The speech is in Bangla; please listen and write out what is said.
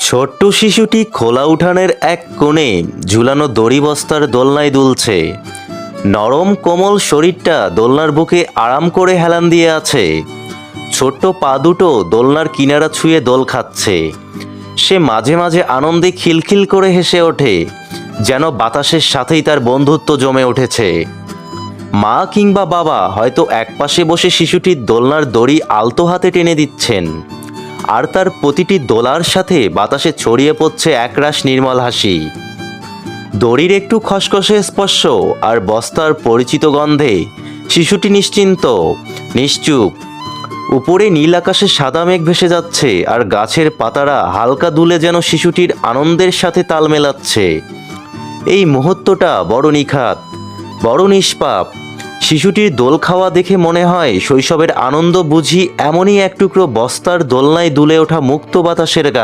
ছোট্ট শিশুটি খোলা উঠানের এক কোণে ঝুলানো দড়ি বস্তার দোলনায় দুলছে। নরম কোমল শরীরটা দোলনার বুকে আরাম করে হেলান দিয়ে আছে। ছোট্ট পা দুটো দোলনার কিনারা ছুঁয়ে দোল খাচ্ছে। সে মাঝে মাঝে আনন্দে খিলখিল করে হেসে ওঠে, যেন বাতাসের সাথেই তার বন্ধুত্ব জমে উঠেছে। মা কিংবা বাবা হয়তো একপাশে বসে শিশুটির দোলনার দড়ি আলতো হাতে টেনে দিচ্ছেন, আর তার প্রতিটি দোলার সাথে বাতাসে ছড়িয়ে পড়ছে একরাশ নির্মল হাসি। দড়ির একটু খসখসে স্পর্শ আর বস্তার পরিচিত গন্ধে শিশুটি নিশ্চিন্ত, নিশ্চুপ। উপরে নীল আকাশে সাদা মেঘ ভেসে যাচ্ছে, আর গাছের পাতারা হালকা দুলে যেন শিশুটির আনন্দের সাথে তাল মেলাচ্ছে। এই মুহূর্তটা বড় নিখাত, বড় নিষ্পাপ। শিশুটির দোল খাওয়া দেখে মনে হয় শৈশবের আনন্দ বুঝি এমনই এক টুকরো বস্তার দোলনায় দুলে ওঠা মুক্ত বাতাসের গান।